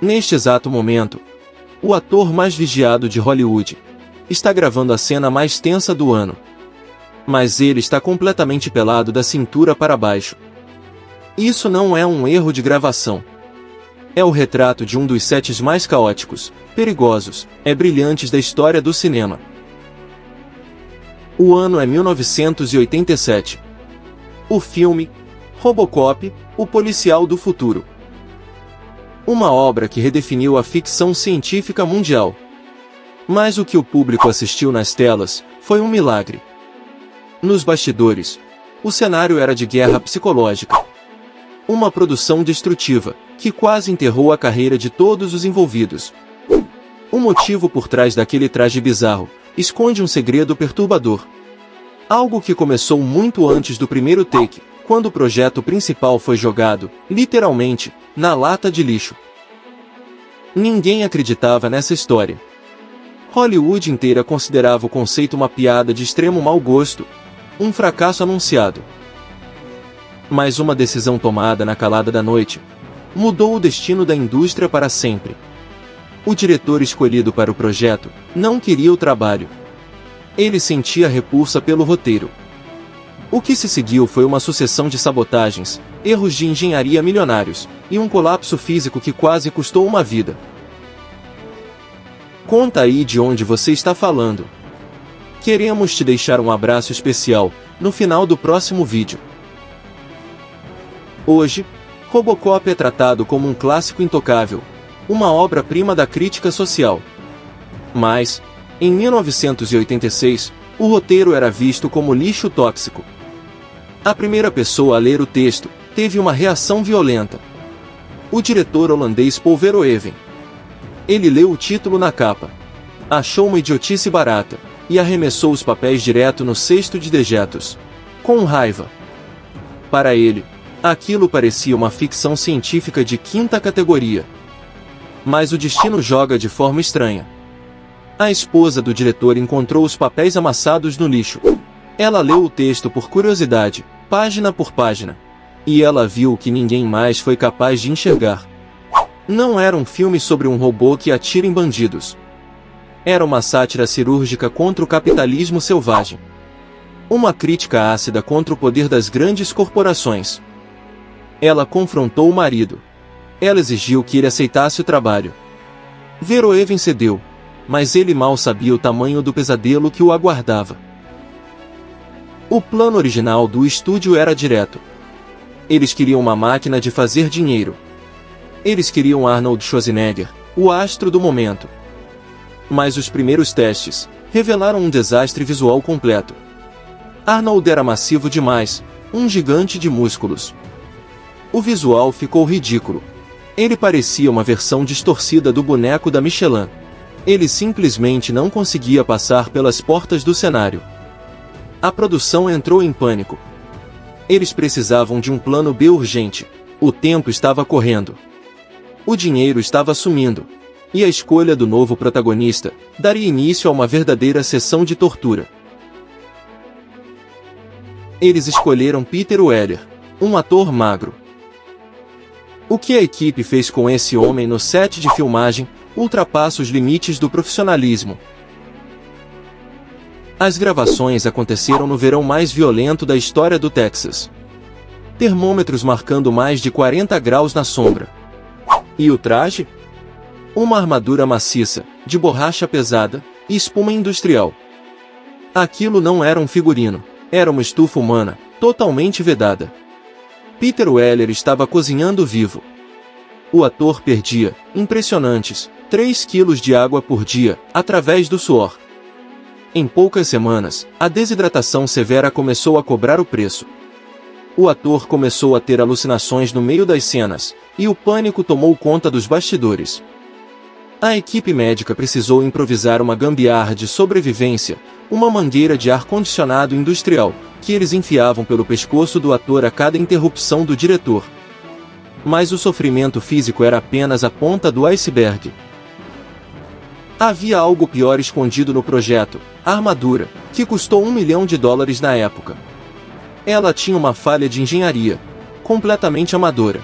Neste exato momento, o ator mais vigiado de Hollywood está gravando a cena mais tensa do ano. Mas ele está completamente pelado da cintura para baixo. Isso não é um erro de gravação. É o retrato de um dos sets mais caóticos, perigosos, brilhantes da história do cinema. O ano é 1987. O filme Robocop, o policial do futuro. Uma obra que redefiniu a ficção científica mundial. Mas o que o público assistiu nas telas foi um milagre. Nos bastidores, o cenário era de guerra psicológica. Uma produção destrutiva, que quase enterrou a carreira de todos os envolvidos. O motivo por trás daquele traje bizarro esconde um segredo perturbador. Algo que começou muito antes do primeiro take, quando o projeto principal foi jogado, literalmente, na lata de lixo. Ninguém acreditava nessa história. Hollywood inteira considerava o conceito uma piada de extremo mau gosto, um fracasso anunciado. Mas uma decisão tomada na calada da noite mudou o destino da indústria para sempre. O diretor escolhido para o projeto não queria o trabalho. Ele sentia repulsa pelo roteiro. O que se seguiu foi uma sucessão de sabotagens, erros de engenharia milionários, e um colapso físico que quase custou uma vida. Conta aí de onde você está falando. Queremos te deixar um abraço especial no final do próximo vídeo. Hoje, Robocop é tratado como um clássico intocável, uma obra-prima da crítica social. Mas, em 1986, o roteiro era visto como lixo tóxico. A primeira pessoa a ler o texto teve uma reação violenta. O diretor holandês Paul Verhoeven. Ele leu o título na capa, achou uma idiotice barata, e arremessou os papéis direto no cesto de dejetos. Com raiva. Para ele, aquilo parecia uma ficção científica de quinta categoria. Mas o destino joga de forma estranha. A esposa do diretor encontrou os papéis amassados no lixo. Ela leu o texto por curiosidade, página por página. E ela viu o que ninguém mais foi capaz de enxergar. Não era um filme sobre um robô que atira em bandidos. Era uma sátira cirúrgica contra o capitalismo selvagem. Uma crítica ácida contra o poder das grandes corporações. Ela confrontou o marido. Ela exigiu que ele aceitasse o trabalho. Verhoeven cedeu, mas ele mal sabia o tamanho do pesadelo que o aguardava. O plano original do estúdio era direto. Eles queriam uma máquina de fazer dinheiro. Eles queriam Arnold Schwarzenegger, o astro do momento. Mas os primeiros testes revelaram um desastre visual completo. Arnold era massivo demais, um gigante de músculos. O visual ficou ridículo. Ele parecia uma versão distorcida do boneco da Michelin. Ele simplesmente não conseguia passar pelas portas do cenário. A produção entrou em pânico. Eles precisavam de um plano B urgente. O tempo estava correndo. O dinheiro estava sumindo. E a escolha do novo protagonista daria início a uma verdadeira sessão de tortura. Eles escolheram Peter Weller, um ator magro. O que a equipe fez com esse homem no set de filmagem ultrapassa os limites do profissionalismo. As gravações aconteceram no verão mais violento da história do Texas. Termômetros marcando mais de 40 graus na sombra. E o traje? Uma armadura maciça, de borracha pesada, e espuma industrial. Aquilo não era um figurino, era uma estufa humana, totalmente vedada. Peter Weller estava cozinhando vivo. O ator perdia, impressionantes, 3 quilos de água por dia, através do suor. Em poucas semanas, a desidratação severa começou a cobrar o preço. O ator começou a ter alucinações no meio das cenas, e o pânico tomou conta dos bastidores. A equipe médica precisou improvisar uma gambiarra de sobrevivência, uma mangueira de ar-condicionado industrial, que eles enfiavam pelo pescoço do ator a cada interrupção do diretor. Mas o sofrimento físico era apenas a ponta do iceberg. Havia algo pior escondido no projeto, a armadura, que custou $1 milhão na época. Ela tinha uma falha de engenharia, completamente amadora.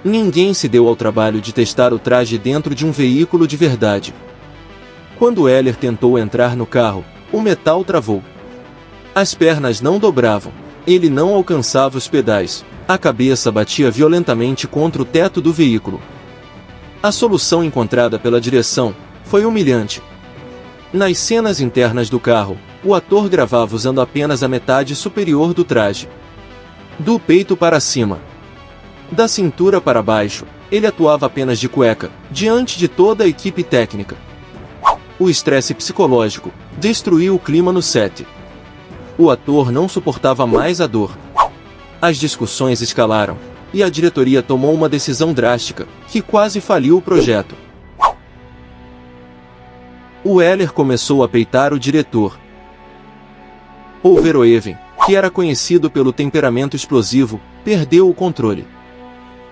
Ninguém se deu ao trabalho de testar o traje dentro de um veículo de verdade. Quando Heller tentou entrar no carro, o metal travou. As pernas não dobravam, ele não alcançava os pedais, a cabeça batia violentamente contra o teto do veículo. A solução encontrada pela direção foi humilhante. Nas cenas internas do carro, o ator gravava usando apenas a metade superior do traje. Do peito para cima. Da cintura para baixo, ele atuava apenas de cueca, diante de toda a equipe técnica. O estresse psicológico destruiu o clima no set. O ator não suportava mais a dor. As discussões escalaram, e a diretoria tomou uma decisão drástica, que quase faliu o projeto. O Heller começou a peitar o diretor. Paul Verhoeven, que era conhecido pelo temperamento explosivo, perdeu o controle.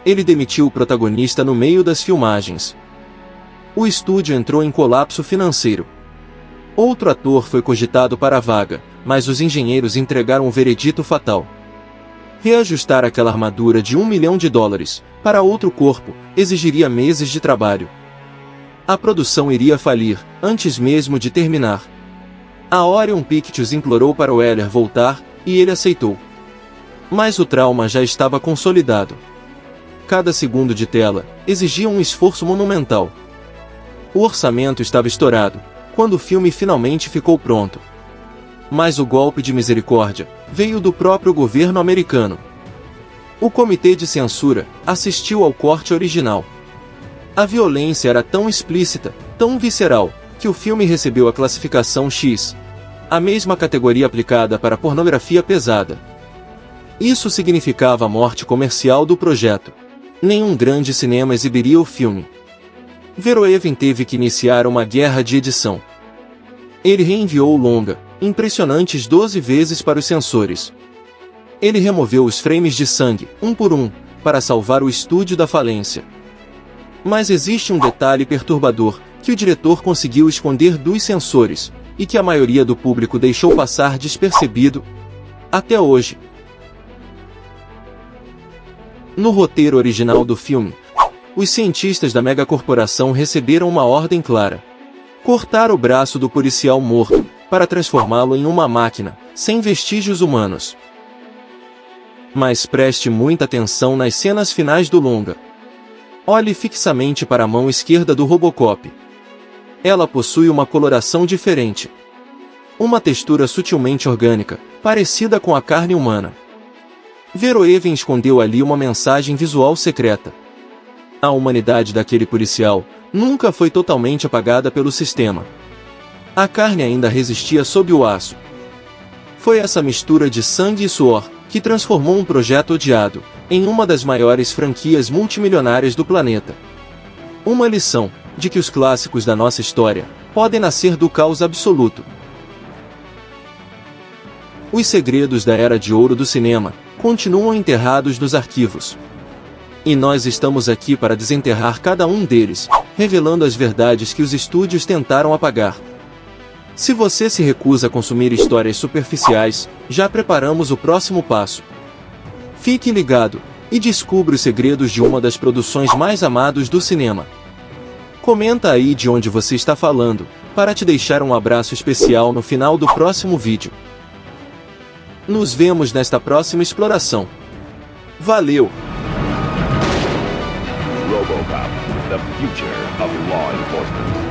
Ele demitiu o protagonista no meio das filmagens. O estúdio entrou em colapso financeiro. Outro ator foi cogitado para a vaga, mas os engenheiros entregaram um veredito fatal. Reajustar aquela armadura de $1 milhão para outro corpo exigiria meses de trabalho. A produção iria falir, antes mesmo de terminar. A Orion Pictures implorou para o Heller voltar, e ele aceitou. Mas o trauma já estava consolidado. Cada segundo de tela exigia um esforço monumental. O orçamento estava estourado, quando o filme finalmente ficou pronto. Mas o golpe de misericórdia veio do próprio governo americano. O comitê de censura assistiu ao corte original. A violência era tão explícita, tão visceral, que o filme recebeu a classificação X, a mesma categoria aplicada para pornografia pesada. Isso significava a morte comercial do projeto. Nenhum grande cinema exibiria o filme. Verhoeven teve que iniciar uma guerra de edição. Ele reenviou o longa, impressionantes 12 vezes para os censores. Ele removeu os frames de sangue, um por um, para salvar o estúdio da falência. Mas existe um detalhe perturbador, que o diretor conseguiu esconder dos censores, e que a maioria do público deixou passar despercebido até hoje. No roteiro original do filme, os cientistas da megacorporação receberam uma ordem clara: cortar o braço do policial morto, para transformá-lo em uma máquina, sem vestígios humanos. Mas preste muita atenção nas cenas finais do longa. Olhe fixamente para a mão esquerda do Robocop. Ela possui uma coloração diferente. Uma textura sutilmente orgânica, parecida com a carne humana. Verhoeven escondeu ali uma mensagem visual secreta. A humanidade daquele policial nunca foi totalmente apagada pelo sistema. A carne ainda resistia sob o aço. Foi essa mistura de sangue e suor que transformou um projeto odiado em uma das maiores franquias multimilionárias do planeta. Uma lição de que os clássicos da nossa história podem nascer do caos absoluto. Os segredos da era de ouro do cinema continuam enterrados nos arquivos. E nós estamos aqui para desenterrar cada um deles, revelando as verdades que os estúdios tentaram apagar. Se você se recusa a consumir histórias superficiais, já preparamos o próximo passo. Fique ligado e descubra os segredos de uma das produções mais amadas do cinema. Comenta aí de onde você está falando, para te deixar um abraço especial no final do próximo vídeo. Nos vemos nesta próxima exploração. Valeu! RoboCop, the future of law enforcement.